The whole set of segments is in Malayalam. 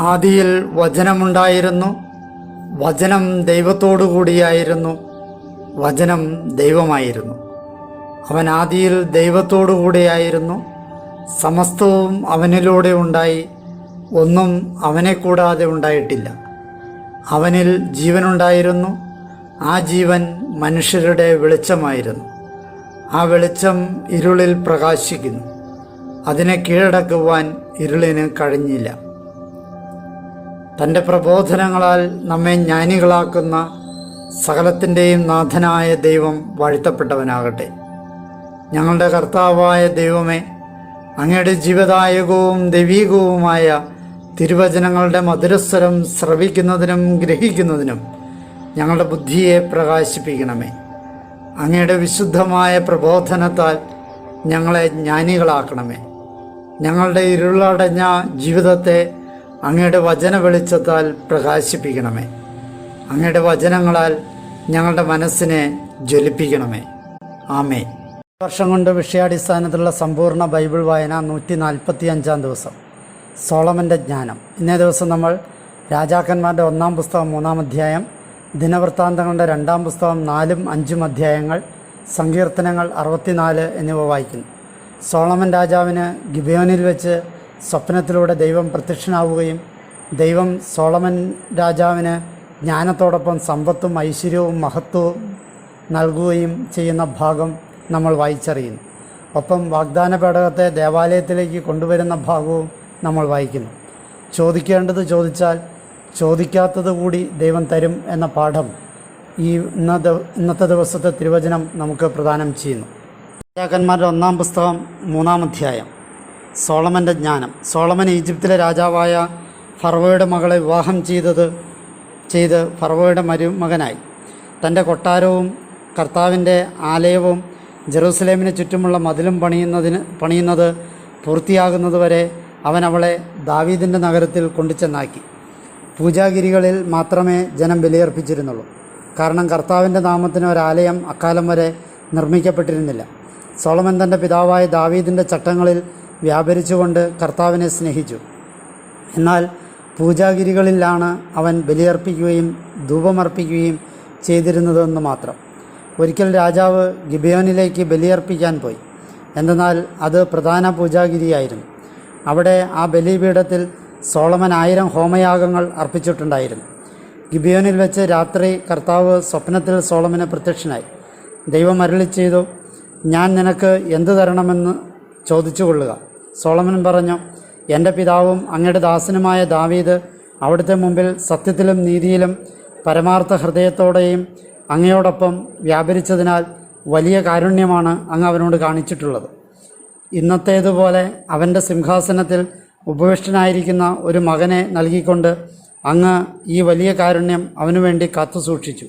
ആദിയിൽ വചനമുണ്ടായിരുന്നു, വചനം ദൈവത്തോടു കൂടിയായിരുന്നു, വചനം ദൈവമായിരുന്നു. അവൻ ആദിയിൽ ദൈവത്തോടു കൂടിയായിരുന്നു. സമസ്തവും അവനിലൂടെ ഉണ്ടായി, ഒന്നും അവനെ കൂടാതെ ഉണ്ടായിട്ടില്ല. അവനിൽ ജീവനുണ്ടായിരുന്നു, ആ ജീവൻ മനുഷ്യരുടെ വെളിച്ചമായിരുന്നു. ആ വെളിച്ചം ഇരുളിൽ പ്രകാശിക്കുന്നു, അതിനെ കീഴടക്കുവാൻ ഇരുളിന് കഴിഞ്ഞില്ല. തൻ്റെ പ്രബോധനങ്ങളാൽ നമ്മെ ജ്ഞാനികളാക്കുന്ന സകലത്തിൻ്റെയും നാഥനായ ദൈവം വാഴ്ത്തപ്പെട്ടവനാകട്ടെ. ഞങ്ങളുടെ കർത്താവായ ദൈവമേ, അങ്ങയുടെ ജീവദായകവും ദൈവീകവുമായ തിരുവചനങ്ങളുടെ മധുരസ്വരം ശ്രവിക്കുന്നതിനും ഗ്രഹിക്കുന്നതിനും ഞങ്ങളുടെ ബുദ്ധിയെ പ്രകാശിപ്പിക്കണമേ. അങ്ങയുടെ വിശുദ്ധമായ പ്രബോധനത്താൽ ഞങ്ങളെ ജ്ഞാനികളാക്കണമേ. ഞങ്ങളുടെ ഇരുളടഞ്ഞ ജീവിതത്തെ അങ്ങയുടെ വചന വെളിച്ചത്താൽ പ്രകാശിപ്പിക്കണമേ. അങ്ങയുടെ വചനങ്ങളാൽ ഞങ്ങളുടെ മനസ്സിനെ ജ്വലിപ്പിക്കണമേ. ആമേൻ. വർഷം കൊണ്ട് വിഷയാടിസ്ഥാനത്തിലുള്ള സമ്പൂർണ്ണ ബൈബിൾ വായന 145-ാം ദിവസം. സോളമൻ്റെ ജ്ഞാനം. ഇന്നേ ദിവസം നമ്മൾ രാജാക്കന്മാരുടെ 1-ാം പുസ്തകം 3-ാം അധ്യായം, ദിനവൃത്താന്തങ്ങളുടെ 2-ാം പുസ്തകം 4-ഉം 5-ഉം അധ്യായങ്ങൾ, സങ്കീർത്തനങ്ങൾ 64 എന്നിവ വായിക്കുന്നു. സോളമൻ രാജാവിന് ഗിബെയോനിൽ വെച്ച് സ്വപ്നത്തിലൂടെ ദൈവം പ്രത്യക്ഷനാവുകയും ദൈവം സോളമൻ രാജാവിന് ജ്ഞാനത്തോടൊപ്പം സമ്പത്തും ഐശ്വര്യവും മഹത്വവും നൽകുകയും ചെയ്യുന്ന ഭാഗം നമ്മൾ വായിച്ചറിയുന്നു. ഒപ്പം വാഗ്ദാന പേടകത്തെ ദേവാലയത്തിലേക്ക് കൊണ്ടുവരുന്ന ഭാഗവും നമ്മൾ വായിക്കുന്നു. ചോദിക്കേണ്ടത് ചോദിച്ചാൽ ചോദിക്കാത്തത് കൂടി ദൈവം തരും എന്ന പാഠം ഇന്നത്തെ ദിവസത്തെ തിരുവചനം നമുക്ക് പ്രദാനം ചെയ്യുന്നു. രാജാക്കന്മാരുടെ 1-ാം പുസ്തകം 3-ാം അധ്യായം. സോളമൻ്റെ ജ്ഞാനം. സോളമൻ ഈജിപ്തിലെ രാജാവായ ഫറവോയുടെ മകളെ വിവാഹം ചെയ്ത് ഫറവോയുടെ മരുമകനായി. തൻ്റെ കൊട്ടാരവും കർത്താവിൻ്റെ ആലയവും ജെറൂസലേമിന് ചുറ്റുമുള്ള മതിലും പണിയുന്നത് പൂർത്തിയാകുന്നതുവരെ അവൻ അവളെ ദാവീദിൻ്റെ നഗരത്തിൽ കൊണ്ടുചെന്നാക്കി. പൂജാഗിരികളിൽ മാത്രമേ ജനം ബലിയർപ്പിച്ചിരുന്നുള്ളൂ. കാരണം കർത്താവിൻ്റെ നാമത്തിന് ഒരാലയം അക്കാലം വരെ നിർമ്മിക്കപ്പെട്ടിരുന്നില്ല. സോളമൻ തൻ്റെ പിതാവായ ദാവീദിൻ്റെ ചട്ടങ്ങളിൽ വ്യാപരിച്ചുകൊണ്ട് കർത്താവിനെ സ്നേഹിച്ചു. എന്നാൽ പൂജാഗിരികളിലാണ് അവൻ ബലിയർപ്പിക്കുകയും ധൂപമർപ്പിക്കുകയും ചെയ്തിരുന്നതെന്ന് മാത്രം. ഒരിക്കൽ രാജാവ് ഗിബെയോനിലേക്ക് ബലിയർപ്പിക്കാൻ പോയി. എന്തെന്നാൽ അത് പ്രധാന പൂജാഗിരിയായിരുന്നു. അവിടെ ആ ബലിപീഠത്തിൽ സോളമൻ 1000 ഹോമയാഗങ്ങൾ അർപ്പിച്ചിട്ടുണ്ടായിരുന്നു. ഗിബെയോനിൽ വെച്ച് രാത്രി കർത്താവ് സ്വപ്നത്തിൽ സോളമന് പ്രത്യക്ഷനായി. ദൈവം അരുളി ചെയ്തു, ഞാൻ നിനക്ക് എന്തു തരണമെന്ന് ചോദിച്ചു കൊള്ളുക. സോളമൻ പറഞ്ഞു, എൻ്റെ പിതാവും അങ്ങയുടെ ദാസനുമായ ദാവീദ് അവിടുത്തെ മുമ്പിൽ സത്യത്തിലും നീതിയിലും പരമാർത്ഥ ഹൃദയത്തോടെയും അങ്ങയോടൊപ്പം വ്യാപരിച്ചതിനാൽ വലിയ കാരുണ്യമാണ് അങ്ങ് അവനോട് കാണിച്ചിട്ടുള്ളത്. ഇന്നത്തേതുപോലെ അവൻ്റെ സിംഹാസനത്തിൽ ഉപവിഷ്ടനായിരിക്കുന്ന ഒരു മകനെ നൽകിക്കൊണ്ട് അങ്ങ് ഈ വലിയ കാരുണ്യം അവനു വേണ്ടി കാത്തു സൂക്ഷിച്ചു.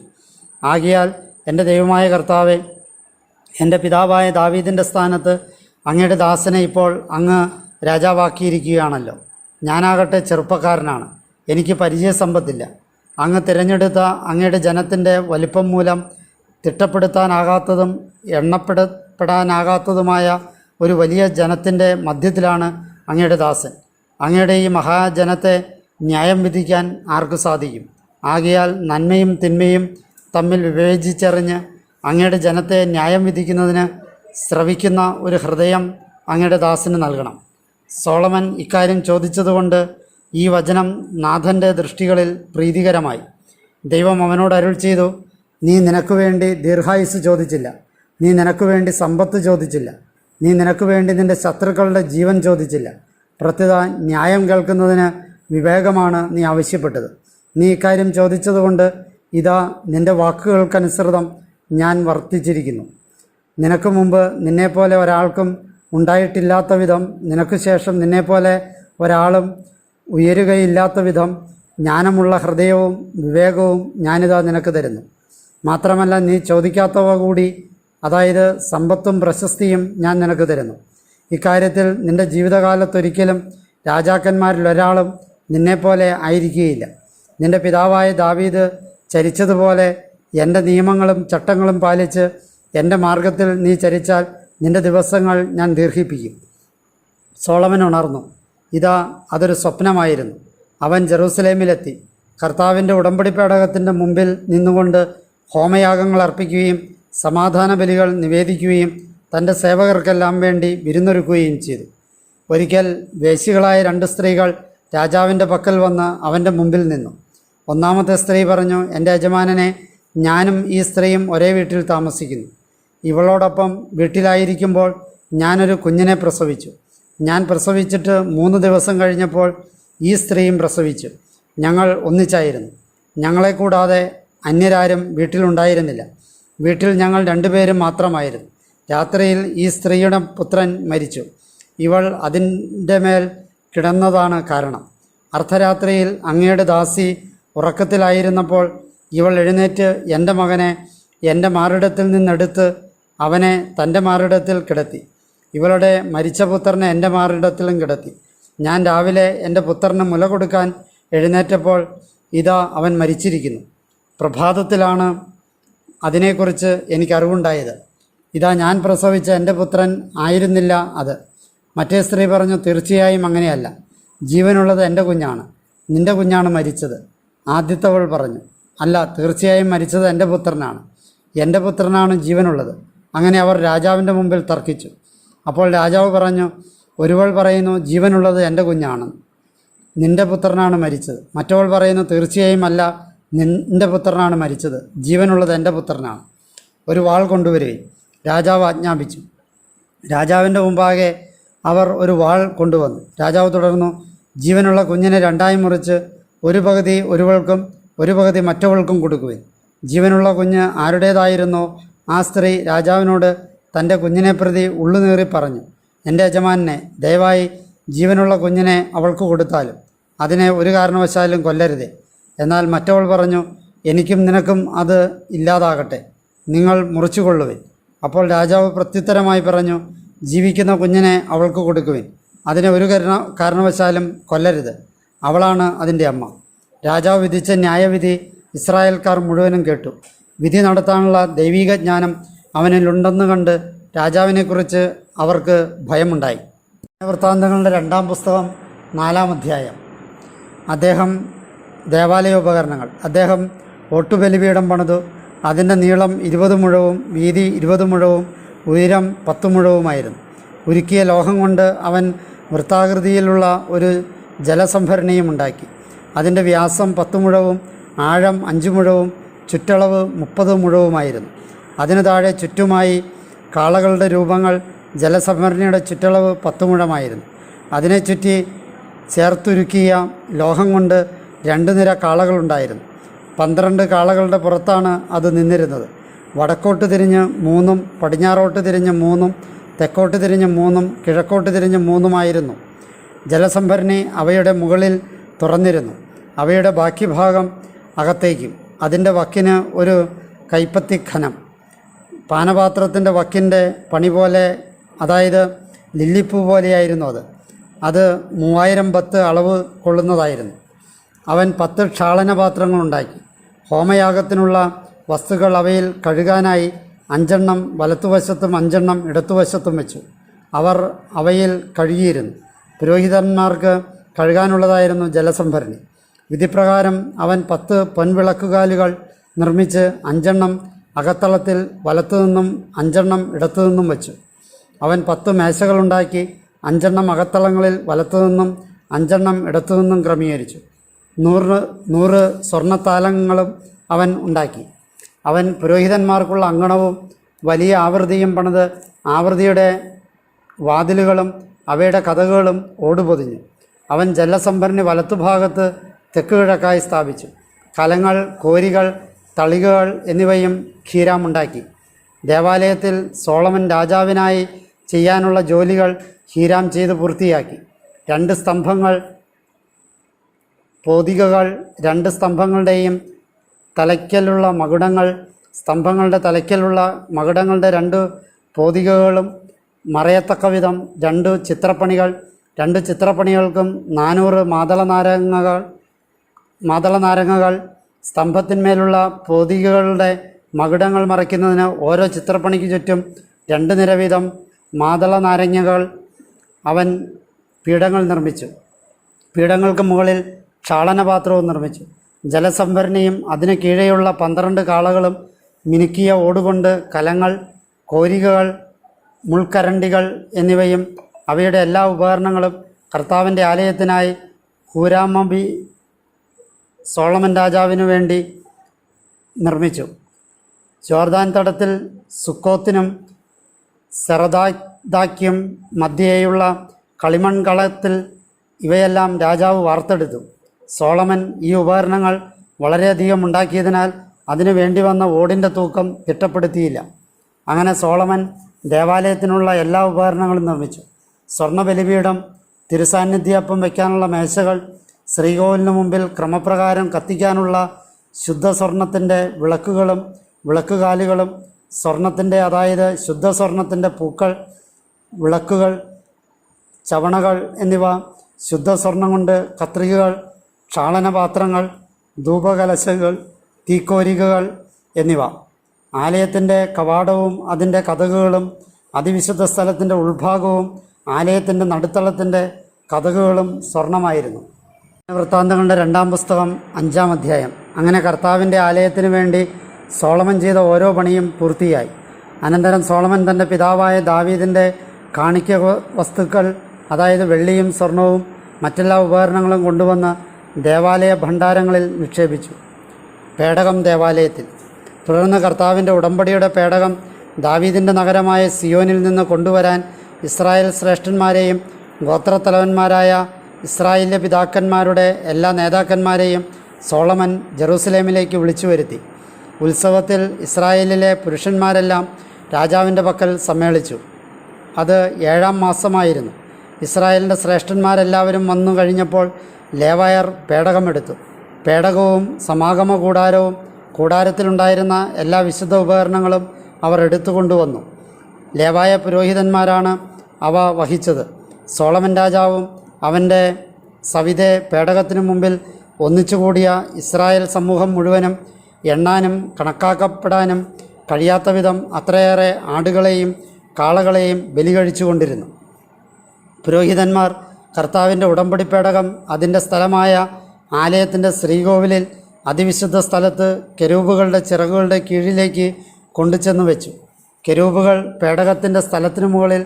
ആകയാൽ എൻ്റെ ദൈവമായ കർത്താവെ, എൻ്റെ പിതാവായ ദാവീദിൻ്റെ സ്ഥാനത്ത് അങ്ങയുടെ ദാസനെ ഇപ്പോൾ അങ്ങ് രാജാവാക്കിയിരിക്കുകയാണല്ലോ. ഞാനാകട്ടെ ചെറുപ്പക്കാരനാണ്, എനിക്ക് പരിചയസമ്പത്തില്ല. അങ്ങ് തിരഞ്ഞെടുത്ത അങ്ങയുടെ ജനത്തിൻ്റെ വലിപ്പം മൂലം തിട്ടപ്പെടുത്താനാകാത്തതും എണ്ണപ്പെടാനാകാത്തതുമായ ഒരു വലിയ ജനത്തിൻ്റെ മധ്യത്തിലാണ് അങ്ങയുടെ ദാസൻ. അങ്ങയുടെ ഈ മഹാജനത്തെ ന്യായം വിധിക്കാൻ ആർക്ക് സാധിക്കും? ആകയാൽ നന്മയും തിന്മയും തമ്മിൽ വിവേചിച്ചറിഞ്ഞ് അങ്ങയുടെ ജനത്തെ ന്യായം വിധിക്കുന്നതിന് ശ്രവിക്കുന്ന ഒരു ഹൃദയം അങ്ങയുടെ ദാസന് നൽകണം. സോളമൻ ഇക്കാര്യം ചോദിച്ചതുകൊണ്ട് ഈ വചനം നാഥൻ്റെ ദൃഷ്ടികളിൽ പ്രീതികരമായി. ദൈവം അവനോട് അരുൾ ചെയ്തു, നീ നിനക്ക് വേണ്ടി ദീർഘായുസ് ചോദിച്ചില്ല, നീ നിനക്ക് വേണ്ടി സമ്പത്ത് ചോദിച്ചില്ല, നീ നിനക്ക് വേണ്ടി നിൻ്റെ ശത്രുക്കളുടെ ജീവൻ ചോദിച്ചില്ല. പ്രത്യുത ന്യായം കേൾക്കുന്നതിന് വിവേകമാണ് നീ ആവശ്യപ്പെട്ടത്. നീ ഇക്കാര്യം ചോദിച്ചതുകൊണ്ട് ഇതാ നിൻ്റെ വാക്കുകൾക്കനുസൃതം ഞാൻ വർത്തിച്ചിരിക്കുന്നു. നിനക്ക് മുമ്പ് നിന്നെപ്പോലെ ഒരാൾക്കും ഉണ്ടായിട്ടില്ലാത്ത വിധം, നിനക്ക് ശേഷം നിന്നെപ്പോലെ ഒരാളും ഉയരുകയില്ലാത്ത വിധം ജ്ഞാനമുള്ള ഹൃദയവും വിവേകവും ഞാനിതാ നിനക്ക് തരുന്നു. മാത്രമല്ല നീ ചോദിക്കാത്തവ കൂടി, അതായത് സമ്പത്തും പ്രശസ്തിയും ഞാൻ നിനക്ക് തരുന്നു. ഇക്കാര്യത്തിൽ നിൻ്റെ ജീവിതകാലത്തൊരിക്കലും രാജാക്കന്മാരിൽ ഒരാളും നിന്നെപ്പോലെ ആയിരിക്കുകയില്ല. നിൻ്റെ പിതാവായ ദാവീദ് ചരിച്ചതുപോലെ എൻ്റെ നിയമങ്ങളും ചട്ടങ്ങളും പാലിച്ച് എൻ്റെ മാർഗത്തിൽ നീ ചരിച്ചാൽ നിൻ്റെ ദിവസങ്ങൾ ഞാൻ ദീർഘിപ്പിക്കും. സോളമൻ ഉണർന്നു. ഇതാ അതൊരു സ്വപ്നമായിരുന്നു. അവൻ ജെറൂസലേമിലെത്തി. കർത്താവിൻ്റെ ഉടമ്പടി പേടകത്തിൻ്റെ മുമ്പിൽ നിന്നുകൊണ്ട് ഹോമയാഗങ്ങൾ അർപ്പിക്കുകയും സമാധാന ബലികൾ നിവേദിക്കുകയും തൻ്റെ സേവകർക്കെല്ലാം വേണ്ടി വിരുന്നൊരുക്കുകയും ചെയ്തു. ഒരിക്കൽ വേശ്യകളായ 2 സ്ത്രീകൾ രാജാവിൻ്റെ പക്കൽ വന്ന് അവൻ്റെ മുമ്പിൽ നിന്നു. ഒന്നാമത്തെ സ്ത്രീ പറഞ്ഞു, എൻ്റെ യജമാനനെ, ഞാനും ഈ സ്ത്രീയും ഒരേ വീട്ടിൽ താമസിക്കുന്നു. ഇവളോടൊപ്പം വീട്ടിലായിരിക്കുമ്പോൾ ഞാനൊരു കുഞ്ഞിനെ പ്രസവിച്ചു. ഞാൻ പ്രസവിച്ചിട്ട് 3 ദിവസം കഴിഞ്ഞപ്പോൾ ഈ സ്ത്രീയും പ്രസവിച്ചു. ഞങ്ങൾ ഒന്നിച്ചായിരുന്നു. ഞങ്ങളെ കൂടാതെ അന്യരാരും വീട്ടിലുണ്ടായിരുന്നില്ല. വീട്ടിൽ ഞങ്ങൾ 2 പേരും മാത്രമായിരുന്നു. രാത്രിയിൽ ഈ സ്ത്രീയുടെ പുത്രൻ മരിച്ചു. ഇവൾ അതിൻ്റെ മേൽ കിടന്നതാണ് കാരണം. അർദ്ധരാത്രിയിൽ അങ്ങയുടെ ദാസി ഉറക്കത്തിലായിരുന്നപ്പോൾ ഇവൾ എഴുന്നേറ്റ് എൻ്റെ മകനെ എൻ്റെ മാറിടത്തിൽ നിന്നെടുത്ത് അവനെ തൻ്റെ മാറിടത്തിൽ കിടത്തി. ഇവളുടെ മരിച്ച പുത്രനെ എൻ്റെ മാറിടത്തിലും കിടത്തി. ഞാൻ രാവിലെ എൻ്റെ പുത്രന് മുല കൊടുക്കാൻ എഴുന്നേറ്റപ്പോൾ ഇതാ അവൻ മരിച്ചിരിക്കുന്നു. പ്രഭാതത്തിലാണ് അതിനെക്കുറിച്ച് എനിക്കറിവുണ്ടായത്. ഇതാ ഞാൻ പ്രസവിച്ച എൻ്റെ പുത്രൻ ആയിരുന്നില്ല അത്. മറ്റേ സ്ത്രീ പറഞ്ഞു, തീർച്ചയായും അങ്ങനെയല്ല, ജീവനുള്ളത് എൻ്റെ കുഞ്ഞാണ്, നിൻ്റെ കുഞ്ഞാണ് മരിച്ചത്. ആദ്യത്തവൾ പറഞ്ഞു, അല്ല, തീർച്ചയായും മരിച്ചത് എൻ്റെ പുത്രനാണ്, എൻ്റെ പുത്രനാണ് ജീവനുള്ളത്. അങ്ങനെ അവർ രാജാവിൻ്റെ മുമ്പിൽ തർക്കിച്ചു. അപ്പോൾ രാജാവ് പറഞ്ഞു, ഒരുവൾ പറയുന്നു ജീവനുള്ളത് എൻ്റെ കുഞ്ഞാണ്, നിൻ്റെ പുത്രനാണ് മരിച്ചത്. മറ്റവൾ പറയുന്നു, തീർച്ചയായും അല്ല, നിൻ്റെ പുത്രനാണ് മരിച്ചത്, ജീവനുള്ളത് എൻ്റെ പുത്രനാണ്. ഒരു വാൾ കൊണ്ടുവരികയും രാജാവ് ആജ്ഞാപിച്ചു. രാജാവിൻ്റെ മുമ്പാകെ അവർ ഒരു വാൾ കൊണ്ടുവന്നു. രാജാവ് തുടർന്നു, ജീവനുള്ള കുഞ്ഞിനെ 2ആയി മുറിച്ച് ഒരു പകുതി ഒരുവൾക്കും ഒരു പകുതി മറ്റവൾക്കും കൊടുക്കുവിൻ. ജീവനുള്ള കുഞ്ഞ് ആരുടേതായിരുന്നോ ആ സ്ത്രീ രാജാവിനോട് തൻ്റെ കുഞ്ഞിനെ പ്രതി ഉള്ളുനീറി പറഞ്ഞു, എൻ്റെ യജമാനെ, ദയവായി ജീവനുള്ള കുഞ്ഞിനെ അവൾക്ക് കൊടുത്താലും അതിനെ ഒരു കാരണവശാലും കൊല്ലരുതേ. എന്നാൽ മറ്റവൾ പറഞ്ഞു, എനിക്കും നിനക്കും അത് ഇല്ലാതാകട്ടെ, നിങ്ങൾ മുറിച്ചുകൊള്ളുവിൻ. അപ്പോൾ രാജാവ് പ്രത്യുത്തരമായി പറഞ്ഞു, ജീവിക്കുന്ന കുഞ്ഞിനെ അവൾക്ക് കൊടുക്കുവിൻ, അതിനെ ഒരു കാരണവശാലും കൊല്ലരുത്, അവളാണ് അതിൻ്റെ അമ്മ. രാജാവ് വിധിച്ച ന്യായവിധി ഇസ്രായേൽക്കാർ മുഴുവനും കേട്ടു. വിധി നടത്താനുള്ള ദൈവിക ജ്ഞാനം അവനിലുണ്ടെന്ന് കണ്ട് രാജാവിനെക്കുറിച്ച് അവർക്ക് ഭയമുണ്ടായി. വൃത്താന്തങ്ങളുടെ 2-ാം പുസ്തകം 4-ാം അധ്യായം. അദ്ദേഹം ദേവാലയ ഉപകരണങ്ങൾ. അദ്ദേഹം ഒട്ടുബലിപീഠം പണിതു. അതിൻ്റെ നീളം 20 മുഴവും വീതി 20 മുഴവും ഉയരം 10 മുഴവുമായിരുന്നു. ഉരുക്കിയ ലോഹം കൊണ്ട് അവൻ വൃത്താകൃതിയിലുള്ള ഒരു ജലസംഭരണിയും ഉണ്ടാക്കി. അതിൻ്റെ വ്യാസം 10 മുഴവും ആഴം 5 മുഴവും ചുറ്റളവ് 30 മുഴവുമായിരുന്നു. അതിനു താഴെ ചുറ്റുമായി കാളകളുടെ രൂപങ്ങൾ. ജലസംഭരണിയുടെ ചുറ്റളവ് 10 മുഴമായിരുന്നു. അതിനെ ചുറ്റി ചേർത്തുരുക്കിയ ലോഹം കൊണ്ട് 2 നിര കാളകളുണ്ടായിരുന്നു. 12 കാളകളുടെ പുറത്താണ് അത് നിന്നിരുന്നത്. വടക്കോട്ട് തിരിഞ്ഞ് 3, പടിഞ്ഞാറോട്ട് തിരിഞ്ഞ് 3, തെക്കോട്ട് തിരിഞ്ഞ് 3, കിഴക്കോട്ട് തിരിഞ്ഞ് 3 ജലസംഭരണി അവയുടെ മുകളിൽ തുറന്നിരുന്നു. അവയുടെ ബാക്കി ഭാഗം അകത്തേക്കും. അതിൻ്റെ വക്കിന് ഒരു കൈപ്പത്തി ഖനം. പാനപാത്രത്തിൻ്റെ വക്കിൻ്റെ പണി പോലെ, അതായത് ലില്ലിപ്പൂ പോലെയായിരുന്നു അത് 3000 ബത്ത് അളവ് കൊള്ളുന്നതായിരുന്നു. അവൻ 10 ക്ഷാളനപാത്രങ്ങളുണ്ടാക്കി. ഹോമയാഗത്തിനുള്ള വസ്തുക്കൾ അവയിൽ കഴുകാനായി 5 എണ്ണം വലത്തുവശത്തും 5 എണ്ണം ഇടത്തുവശത്തും വെച്ചു. അവർ അവയിൽ കഴുകിയിരുന്നു. പുരോഹിതന്മാർക്ക് കഴുകാനുള്ളതായിരുന്നു ജലസംഭരണി. വിധിപ്രകാരം അവൻ 10 പൊൻവിളക്കുകാലുകൾ നിർമ്മിച്ച് 5 എണ്ണം അകത്തളത്തിൽ വലത്തുനിന്നും 5 എണ്ണം ഇടത്തുനിന്നും വെച്ചു. അവൻ 10 മേശകളുണ്ടാക്കി 5 എണ്ണം അകത്തളങ്ങളിൽ വലത്തുനിന്നും 5 എണ്ണം ഇടത്തുനിന്നും ക്രമീകരിച്ചു. 100 സ്വർണ്ണത്താലങ്ങളും അവൻ ഉണ്ടാക്കി. അവൻ പുരോഹിതന്മാർക്കുള്ള അങ്കണവും വലിയ ആവൃതിയും പണിത് ആവൃതിയുടെ വാതിലുകളും അവയുടെ കതകുകളും ഓടുപൊതിഞ്ഞു. അവൻ ജലസംഭരണി വലത്തുഭാഗത്ത് തെക്ക് കിഴക്കായി സ്ഥാപിച്ചു. കലങ്ങൾ, കോരികൾ, തളികകൾ എന്നിവയും ഹീരാമുണ്ടാക്കി. ദേവാലയത്തിൽ സോളമൻ രാജാവിനായി ചെയ്യാനുള്ള ജോലികൾ ഹീരാം ചെയ്ത് പൂർത്തിയാക്കി. 2 സ്തംഭങ്ങൾ, പോതികകൾ, 2 സ്തംഭങ്ങളുടെയും തലയ്ക്കലുള്ള മകുടങ്ങൾ, സ്തംഭങ്ങളുടെ തലയ്ക്കലുള്ള മകുടങ്ങളുടെ 2 പോതികകളും, മറയത്തക്ക വിധം 2 ചിത്രപ്പണികൾ. 2 ചിത്രപ്പണികൾക്കും 400 മാതളനാരങ്ങകൾ. സ്തംഭത്തിന്മേലുള്ള പോതികകളുടെ മകുടങ്ങൾ മറയ്ക്കുന്നതിന് ഓരോ ചിത്രപ്പണിക്ക് ചുറ്റും 2 നിര വീതം മാതളനാരങ്ങകൾ. അവൻ പീഠങ്ങൾ നിർമ്മിച്ചു. പീഠങ്ങൾക്ക് മുകളിൽ ക്ഷാളനപാത്രവും നിർമ്മിച്ചു. ജലസംഭരണിയും അതിന് കീഴെയുള്ള 12 കാളകളും മിനുക്കിയ ഓടുകൊണ്ട് കലങ്ങൾ, കോരികകൾ, മുൾക്കരണ്ടികൾ എന്നിവയും അവയുടെ എല്ലാ ഉപകരണങ്ങളും കർത്താവിൻ്റെ ആലയത്തിനായി ഹൂരാമബി സോളമൻ രാജാവിനു വേണ്ടി നിർമ്മിച്ചു. ജോർദാൻ തടത്തിൽ സുക്കോത്തിനും സെറദായ്ക്കും മധ്യേയുള്ള കളിമൺകളത്തിൽ ഇവയെല്ലാം രാജാവ് വാർത്തെടുത്തു. സോളമൻ ഈ ഉപകരണങ്ങൾ വളരെയധികം ഉണ്ടാക്കിയതിനാൽ അതിനു വേണ്ടി വന്ന ഓടിൻ്റെ തൂക്കം തിട്ടപ്പെടുത്തിയില്ല. അങ്ങനെ സോളമൻ ദേവാലയത്തിനുള്ള എല്ലാ ഉപകരണങ്ങളും നിർമ്മിച്ചു. സ്വർണ്ണബലിപീഠം, തിരുസാന്നിധ്യപ്പം വയ്ക്കാനുള്ള മേശകൾ, ശ്രീകോവിലിന് മുമ്പിൽ ക്രമപ്രകാരം കത്തിക്കാനുള്ള ശുദ്ധ സ്വർണത്തിൻ്റെ വിളക്കുകളും വിളക്കുകാലുകളും, സ്വർണത്തിൻ്റെ അതായത് ശുദ്ധ സ്വർണത്തിൻ്റെ പൂക്കൾ, വിളക്കുകൾ, ചവണകൾ എന്നിവ, ശുദ്ധ സ്വർണം കൊണ്ട് കത്രികകൾ, ക്ഷാളനപാത്രങ്ങൾ, ധൂപകലശകൾ, തീക്കോരികകൾ എന്നിവ. ആലയത്തിൻ്റെ കവാടവും അതിൻ്റെ കതകുകളും അതിവിശുദ്ധ സ്ഥലത്തിൻ്റെ ഉൾഭാഗവും ആലയത്തിൻ്റെ നടുത്തളത്തിൻ്റെ കതകുകളും സ്വർണമായിരുന്നു. വൃത്താന്തങ്ങളുടെ 2-ാം പുസ്തകം 5-ാം അധ്യായം. അങ്ങനെ കർത്താവിൻ്റെ ആലയത്തിനു വേണ്ടി സോളമൻ ചെയ്ത ഓരോ പണിയും പൂർത്തിയായി. അനന്തരം സോളമൻ തൻ്റെ പിതാവായ ദാവീദിൻ്റെ കാണിക്ക വസ്തുക്കൾ, അതായത് വെള്ളിയും സ്വർണവും മറ്റെല്ലാ ഉപകരണങ്ങളും കൊണ്ടുവന്ന് ദേവാലയ ഭണ്ഡാരങ്ങളിൽ നിക്ഷേപിച്ചു. പേടകം ദേവാലയത്തിൽ. തുടർന്ന് കർത്താവിൻ്റെ ഉടമ്പടിയുടെ പേടകം ദാവീദിൻ്റെ നഗരമായ സിയോനിൽ നിന്ന് കൊണ്ടുവരാൻ ഇസ്രായേൽ ശ്രേഷ്ഠന്മാരെയും ഗോത്രത്തലവന്മാരായ ഇസ്രായേലിലെ പിതാക്കന്മാരുടെ എല്ലാ നേതാക്കന്മാരെയും സോളമൻ ജെറൂസലേമിലേക്ക് വിളിച്ചു വരുത്തി. ഉത്സവത്തിൽ ഇസ്രായേലിലെ പുരുഷന്മാരെല്ലാം രാജാവിൻ്റെ പക്കൽ സമ്മേളിച്ചു. അത് 7-ാം മാസമായിരുന്നു. ഇസ്രായേലിൻ്റെ ശ്രേഷ്ഠന്മാരെല്ലാവരും വന്നു കഴിഞ്ഞപ്പോൾ ലേവായർ പേടകമെടുത്തു. പേടകവും സമാഗമ കൂടാരവും കൂടാരത്തിലുണ്ടായിരുന്ന എല്ലാ വിശുദ്ധ ഉപകരണങ്ങളും അവർ എടുത്തുകൊണ്ടുവന്നു. ലേവായ പുരോഹിതന്മാരാണ് അവ വഹിച്ചത്. സോളമൻ രാജാവും അവൻ്റെ സവിധെ പേടകത്തിനു മുമ്പിൽ ഒന്നിച്ചുകൂടിയ ഇസ്രായേൽ സമൂഹം മുഴുവനും എണ്ണാനും കണക്കാക്കപ്പെടാനും കഴിയാത്ത വിധം അത്രയേറെ ആടുകളെയും കാളകളെയും ബലി കഴിച്ചുകൊണ്ടിരുന്നു. പുരോഹിതന്മാർ കർത്താവിൻ്റെ ഉടമ്പടി പേടകം അതിൻ്റെ സ്ഥലമായ ആലയത്തിൻ്റെ ശ്രീകോവിലിൽ അതിവിശുദ്ധ സ്ഥലത്ത് കെരൂബുകളുടെ ചിറകുകളുടെ കീഴിലേക്ക് കൊണ്ടുചെന്ന് വെച്ചു. കെരൂബുകൾ പേടകത്തിൻ്റെ സ്ഥലത്തിനു മുകളിൽ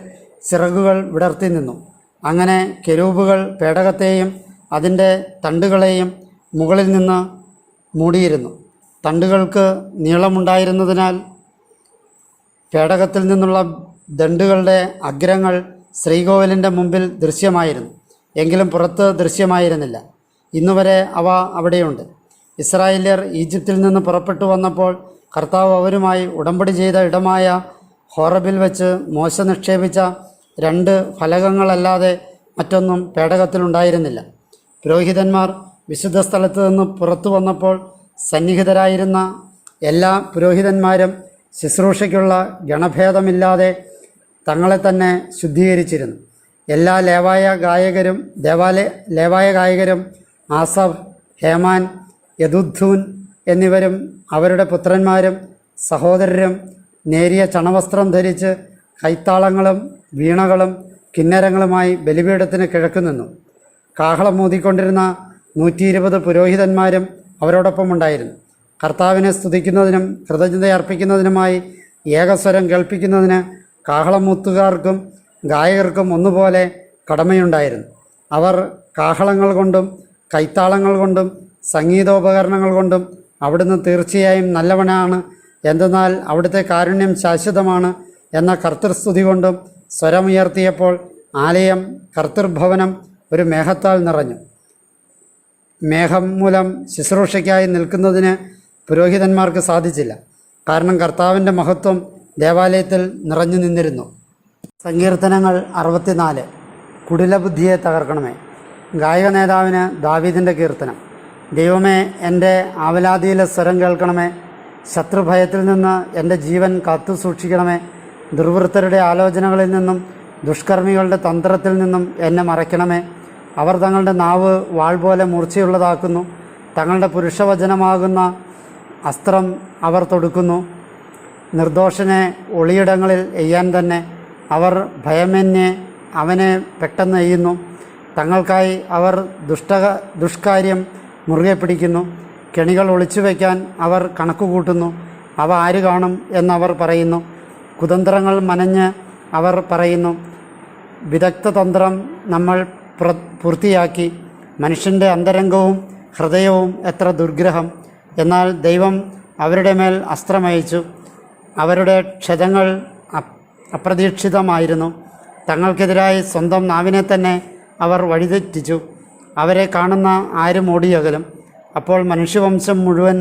ചിറകുകൾ വിടർത്തി നിന്നു. അങ്ങനെ കെരൂബുകൾ പേടകത്തെയും അതിൻ്റെ തണ്ടുകളെയും മുകളിൽ നിന്ന് മൂടിയിരുന്നു. തണ്ടുകൾക്ക് നീളമുണ്ടായിരുന്നതിനാൽ പേടകത്തിൽ നിന്നുള്ള ദണ്ടുകളുടെ അഗ്രങ്ങൾ ശ്രീകോവിലിൻ്റെ മുമ്പിൽ ദൃശ്യമായിരുന്നു, എങ്കിലും പുറത്ത് ദൃശ്യമായിരുന്നില്ല. ഇന്നുവരെ അവ അവിടെയുണ്ട്. ഇസ്രായേല്യർ ഈജിപ്തിൽ നിന്ന് പുറപ്പെട്ടു വന്നപ്പോൾ കർത്താവ് അവരുമായി ഉടമ്പടി ചെയ്ത ഇടമായ ഹോറബിൽ വെച്ച് മോശ നിക്ഷേപിച്ച 2 ഫലകങ്ങളല്ലാതെ മറ്റൊന്നും പേടകത്തിലുണ്ടായിരുന്നില്ല. പുരോഹിതന്മാർ വിശുദ്ധ സ്ഥലത്ത് നിന്ന് പുറത്തു വന്നപ്പോൾ സന്നിഹിതരായിരുന്ന എല്ലാ പുരോഹിതന്മാരും ശുശ്രൂഷയ്ക്കുള്ള ഗണഭേദമില്ലാതെ തങ്ങളെ തന്നെ ശുദ്ധീകരിച്ചിരുന്നു. എല്ലാ ലേവായ ഗായകരും ആസഫ്, ഹേമാൻ, യദുദ്ധൂൻ എന്നിവരും അവരുടെ പുത്രന്മാരും സഹോദരരും നേരിയ ചണവസ്ത്രം ധരിച്ച് കൈത്താളങ്ങളും വീണകളും കിന്നരങ്ങളുമായി ബലിപീഠത്തിന് കിഴക്ക് നിന്നു. കാഹളം ഊതിക്കൊണ്ടിരുന്ന 120 പുരോഹിതന്മാരും അവരോടൊപ്പം ഉണ്ടായിരുന്നു. കർത്താവിനെ സ്തുതിക്കുന്നതിനും കൃതജ്ഞതയർപ്പിക്കുന്നതിനുമായി ഏകസ്വരം കേൾപ്പിക്കുന്നതിന് കാഹളമൂത്തുകാർക്കും ഗായകർക്കും ഒന്നുപോലെ കടമയുണ്ടായിരുന്നു. അവർ കാഹളങ്ങൾ കൊണ്ടും കൈത്താളങ്ങൾ കൊണ്ടും സംഗീതോപകരണങ്ങൾ കൊണ്ടും അവിടുന്ന് തീർച്ചയായും നല്ലവനാണ്, എന്തെന്നാൽ അവിടുത്തെ കാരുണ്യം ശാശ്വതമാണ് എന്ന കർത്തൃസ്തുതി കൊണ്ടും സ്വരമുയർത്തിയപ്പോൾ ആലയം കർത്തൃഭവനം ഒരു മേഘത്താൽ നിറഞ്ഞു. മേഘം മൂലം ശുശ്രൂഷയ്ക്കായി നിൽക്കുന്നതിന് പുരോഹിതന്മാർക്ക് സാധിച്ചില്ല. കാരണം കർത്താവിൻ്റെ മഹത്വം ദേവാലയത്തിൽ നിറഞ്ഞു നിന്നിരുന്നു. സങ്കീർത്തനങ്ങൾ 64. കുടിലബുദ്ധിയെ തകർക്കണമേ. ഗായക നേതാവിന് ദാവീദിൻ്റെ കീർത്തനം. ദൈവമേ, എൻ്റെ ആവലാതിയിലെ സ്വരം കേൾക്കണമേ. ശത്രുഭയത്തിൽ നിന്ന് എൻ്റെ ജീവൻ കാത്തു സൂക്ഷിക്കണമേ. ദുർവൃത്തരുടെ ആലോചനകളിൽ നിന്നും ദുഷ്കർമ്മികളുടെ തന്ത്രത്തിൽ നിന്നും എന്നെ മറയ്ക്കണമേ. അവർ തങ്ങളുടെ നാവ് വാൾ പോലെ മൂർച്ചയുള്ളതാക്കുന്നു. തങ്ങളുടെ പുരുഷവചനമാകുന്ന അസ്ത്രം അവർ തൊടുക്കുന്നു. നിർദോഷനെ ഒളിയിടങ്ങളിൽ എയ്യാൻ തന്നെ അവർ ഭയമന്യേ അവനെ പെട്ടെന്ന് എയ്യുന്നു. തങ്ങൾക്കായി അവർ ദുഷ്കാര്യം മുറുകെ പിടിക്കുന്നു. കെണികൾ ഒളിച്ചു വയ്ക്കാൻ അവർ കണക്കുകൂട്ടുന്നു. അവ ആര് കാണും എന്നവർ പറയുന്നു. കുതന്ത്രങ്ങൾ മനഞ്ഞ് അവർ പറയുന്നു, വിദഗ്ധതന്ത്രം നമ്മൾ പൂർത്തിയാക്കി. മനുഷ്യൻ്റെ അന്തരംഗവും ഹൃദയവും എത്ര ദുർഗ്രഹം! എന്നാൽ ദൈവം അവരുടെ മേൽ അസ്ത്രമയച്ചു. അവരുടെ ക്ഷതങ്ങൾ അപ്രതീക്ഷിതമായിരുന്നു. തങ്ങൾക്കെതിരായി സ്വന്തം നാവിനെ തന്നെ അവർ വഴിതെറ്റിച്ചു. അവരെ കാണുന്ന ആരും ഓടിയകലും. അപ്പോൾ മനുഷ്യവംശം മുഴുവൻ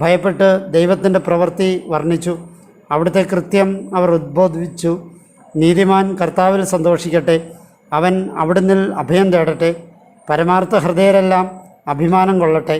ഭയപ്പെട്ട് ദൈവത്തിൻ്റെ പ്രവൃത്തി വർണ്ണിച്ചു. അവിടുത്തെ കൃത്യം അവർ ഉദ്ബോധിപ്പിച്ചു. നീതിമാൻ കർത്താവിൽ സന്തോഷിക്കട്ടെ, അവൻ അവിടുന്ന് അഭയം തേടട്ടെ. പരമാർത്ഥ ഹൃദയരെല്ലാം അഭിമാനം കൊള്ളട്ടെ.